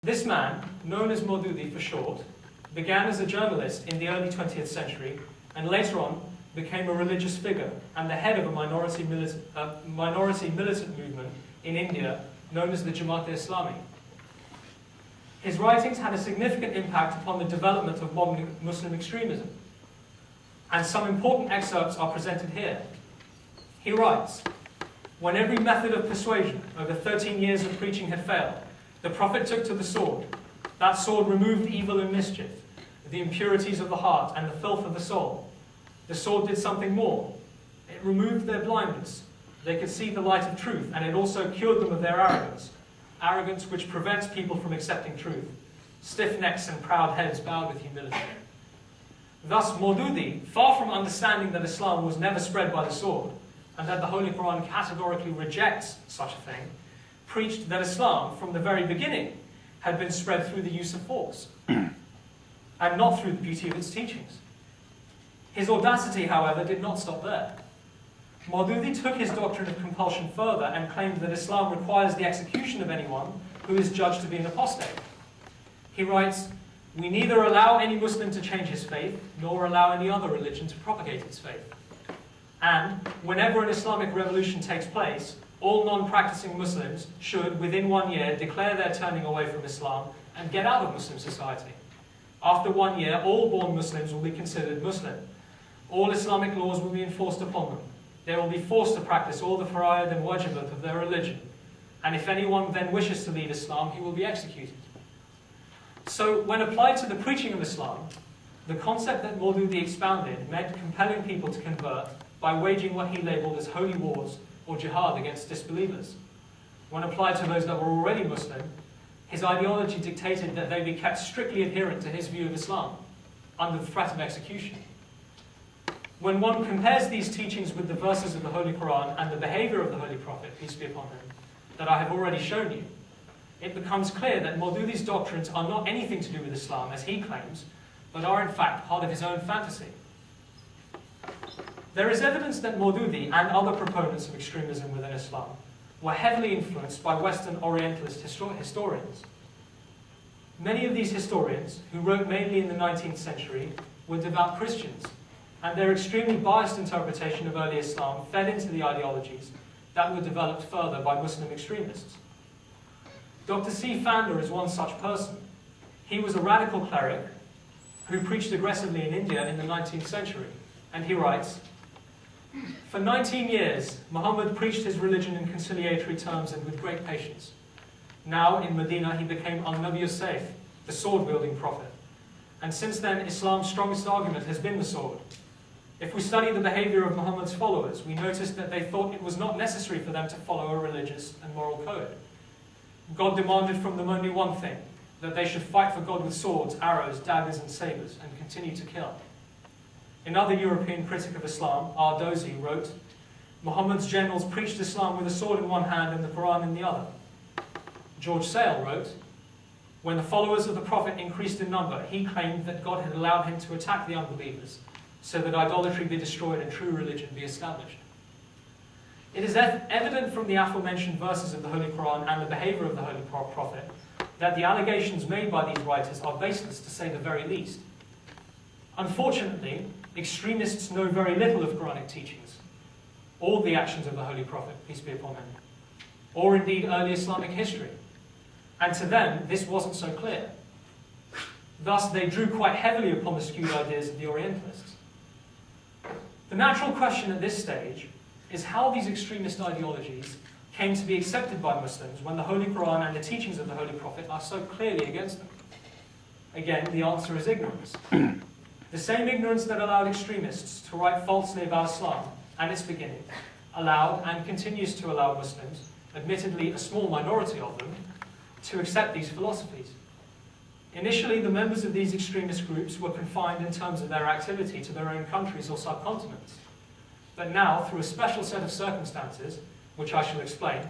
This man, known as Maududi for short, began as a journalist in the early 20th century and later on became a religious figure and the head of a minority militant movement in India known as the Jamaat-e-Islami. His writings had a significant impact upon the development of modern Muslim extremism, and some important excerpts are presented here. He writes, "When every method of persuasion over 13 years of preaching had failed, the Prophet took to the sword. That sword removed evil and mischief, the impurities of the heart and the filth of the soul. The sword did something more. It removed their blindness. They could see the light of truth, and it also cured them of their arrogance, arrogance which prevents people from accepting truth. Stiff necks and proud heads bowed with humility." Thus, Maududi, far from understanding that Islam was never spread by the sword, and that the Holy Quran categorically rejects such a thing, preached that Islam, from the very beginning, had been spread through the use of force, and not through the beauty of its teachings. His audacity, however, did not stop there. Maududi took his doctrine of compulsion further and claimed that Islam requires the execution of anyone who is judged to be an apostate. He writes, "We neither allow any Muslim to change his faith, nor allow any other religion to propagate its faith. And whenever an Islamic revolution takes place, all non-practicing Muslims should, within 1 year, declare their turning away from Islam and get out of Muslim society. After 1 year, all born Muslims will be considered Muslim. All Islamic laws will be enforced upon them. They will be forced to practice all the fara'id and wajibat of their religion. And if anyone then wishes to leave Islam, he will be executed." So, when applied to the preaching of Islam, the concept that Maududi expounded meant compelling people to convert by waging what he labeled as holy wars or jihad against disbelievers. When applied to those that were already Muslim, his ideology dictated that they be kept strictly adherent to his view of Islam, under the threat of execution. When one compares these teachings with the verses of the Holy Quran and the behavior of the Holy Prophet, peace be upon him, that I have already shown you, it becomes clear that Maududi's doctrines are not anything to do with Islam, as he claims, but are in fact part of his own fantasy. There is evidence that Maududi and other proponents of extremism within Islam were heavily influenced by Western Orientalist historians. Many of these historians, who wrote mainly in the 19th century, were devout Christians, and their extremely biased interpretation of early Islam fed into the ideologies that were developed further by Muslim extremists. Dr. C. Fander is one such person. He was a radical cleric who preached aggressively in India in the 19th century, and he writes, "For 19 years, Muhammad preached his religion in conciliatory terms and with great patience. Now, in Medina, he became al-Nabi al-Sayf, the sword-wielding prophet. And since then, Islam's strongest argument has been the sword. If we study the behavior of Muhammad's followers, we notice that they thought it was not necessary for them to follow a religious and moral code. God demanded from them only one thing, that they should fight for God with swords, arrows, daggers, and sabers, and continue to kill." Another European critic of Islam, Ar-Dozi, wrote, "Muhammad's generals preached Islam with a sword in one hand and the Quran in the other." George Sale wrote, "When the followers of the Prophet increased in number, he claimed that God had allowed him to attack the unbelievers, so that idolatry be destroyed and true religion be established." It is evident from the aforementioned verses of the Holy Quran and the behavior of the Holy Prophet that the allegations made by these writers are baseless, to say the very least. Unfortunately, extremists know very little of Quranic teachings, or the actions of the Holy Prophet, peace be upon him, or indeed early Islamic history, and to them this wasn't so clear. Thus, they drew quite heavily upon the skewed ideas of the Orientalists. The natural question at this stage is how these extremist ideologies came to be accepted by Muslims when the Holy Quran and the teachings of the Holy Prophet are so clearly against them. Again, the answer is ignorance. The same ignorance that allowed extremists to write falsely about Islam and its beginning allowed and continues to allow Muslims, admittedly a small minority of them, to accept these philosophies. Initially, the members of these extremist groups were confined in terms of their activity to their own countries or subcontinents. But now, through a special set of circumstances, which I shall explain,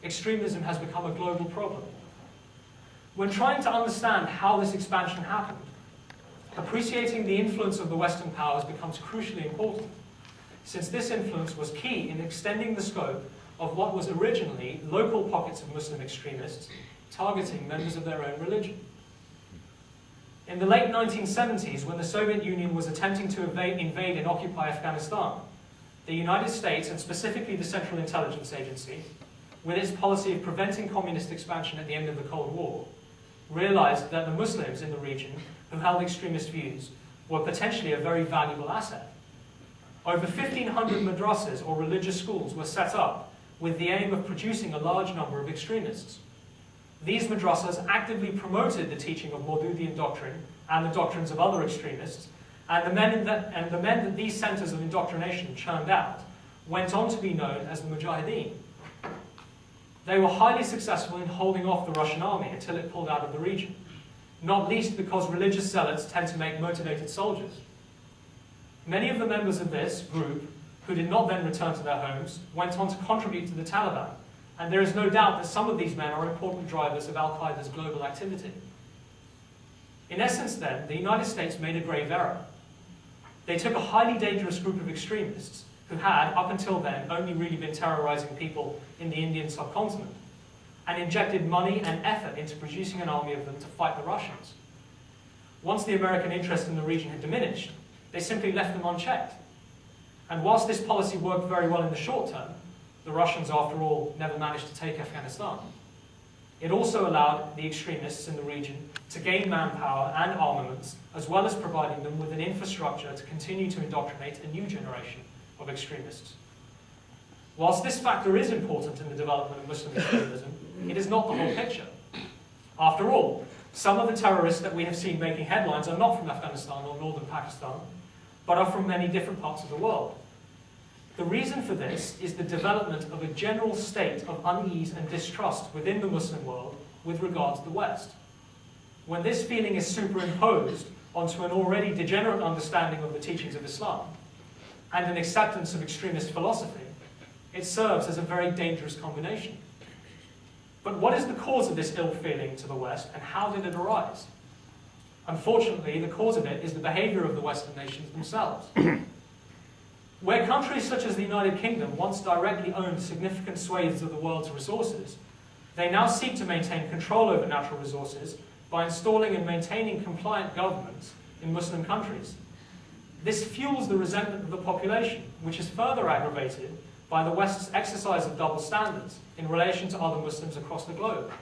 extremism has become a global problem. When trying to understand how this expansion happened, appreciating the influence of the Western powers becomes crucially important, since this influence was key in extending the scope of what was originally local pockets of Muslim extremists targeting members of their own religion. In the late 1970s, when the Soviet Union was attempting to invade and occupy Afghanistan, the United States, and specifically the Central Intelligence Agency, with its policy of preventing communist expansion at the end of the Cold War, realized that the Muslims in the region who held extremist views were potentially a very valuable asset. Over 1,500 madrasas, or religious schools, were set up with the aim of producing a large number of extremists. These madrasas actively promoted the teaching of Maududian doctrine and the doctrines of other extremists, and the men that these centers of indoctrination churned out went on to be known as the Mujahideen. They were highly successful in holding off the Russian army until it pulled out of the region, not least because religious zealots tend to make motivated soldiers. Many of the members of this group, who did not then return to their homes, went on to contribute to the Taliban, and there is no doubt that some of these men are important drivers of Al-Qaeda's global activity. In essence, then, the United States made a grave error. They took a highly dangerous group of extremists who had, up until then, only really been terrorizing people in the Indian subcontinent, and injected money and effort into producing an army of them to fight the Russians. Once the American interest in the region had diminished, they simply left them unchecked. And whilst this policy worked very well in the short term, the Russians, after all, never managed to take Afghanistan. It also allowed the extremists in the region to gain manpower and armaments, as well as providing them with an infrastructure to continue to indoctrinate a new generation of extremists. Whilst this factor is important in the development of Muslim extremism, it is not the whole picture. After all, some of the terrorists that we have seen making headlines are not from Afghanistan or northern Pakistan, but are from many different parts of the world. The reason for this is the development of a general state of unease and distrust within the Muslim world with regard to the West. When this feeling is superimposed onto an already degenerate understanding of the teachings of Islam and an acceptance of extremist philosophy, it serves as a very dangerous combination. But what is the cause of this ill feeling to the West, and how did it arise? Unfortunately, the cause of it is the behavior of the Western nations themselves. Where countries such as the United Kingdom once directly owned significant swathes of the world's resources, they now seek to maintain control over natural resources by installing and maintaining compliant governments in Muslim countries. This fuels the resentment of the population, which is further aggravated by the West's exercise of double standards in relation to other Muslims across the globe,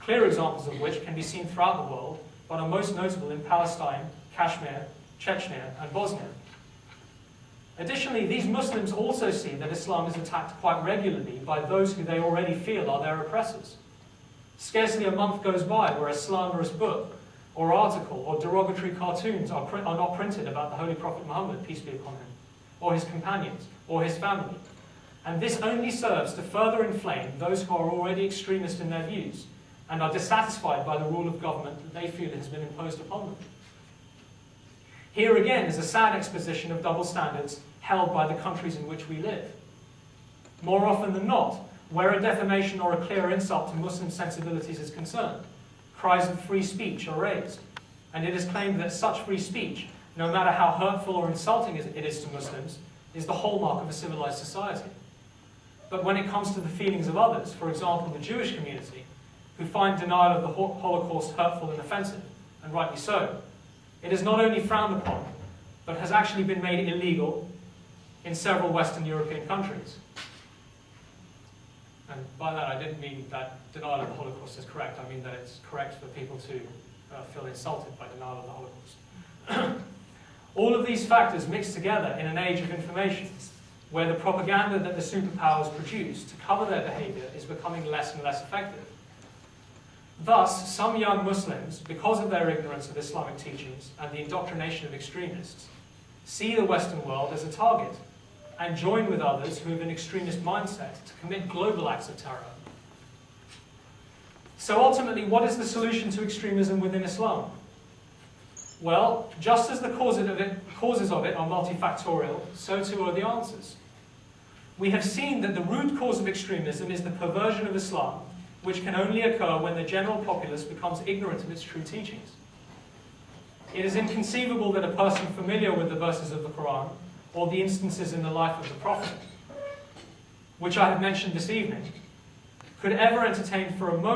clear examples of which can be seen throughout the world, but are most notable in Palestine, Kashmir, Chechnya, and Bosnia. Additionally, these Muslims also see that Islam is attacked quite regularly by those who they already feel are their oppressors. Scarcely a month goes by where a slanderous book or article or derogatory cartoons are not printed about the Holy Prophet Muhammad, peace be upon him, or his companions, or his family. And this only serves to further inflame those who are already extremist in their views and are dissatisfied by the rule of government that they feel has been imposed upon them. Here again is a sad exposition of double standards held by the countries in which we live. More often than not, where a defamation or a clear insult to Muslim sensibilities is concerned, cries of free speech are raised, and it is claimed that such free speech, no matter how hurtful or insulting it is to Muslims, is the hallmark of a civilized society. But when it comes to the feelings of others, for example the Jewish community, who find denial of the Holocaust hurtful and offensive, and rightly so, it is not only frowned upon, but has actually been made illegal in several Western European countries. And by that I didn't mean that denial of the Holocaust is correct, I mean that it's correct for people to feel insulted by denial of the Holocaust. All of these factors mixed together in an age of information, where the propaganda that the superpowers produce to cover their behavior is becoming less and less effective. Thus, some young Muslims, because of their ignorance of Islamic teachings and the indoctrination of extremists, see the Western world as a target and join with others who have an extremist mindset to commit global acts of terror. So ultimately, what is the solution to extremism within Islam? Well, just as the causes of it are multifactorial, so too are the answers. We have seen that the root cause of extremism is the perversion of Islam, which can only occur when the general populace becomes ignorant of its true teachings. It is inconceivable that a person familiar with the verses of the Quran or the instances in the life of the Prophet, which I have mentioned this evening, could ever entertain for a moment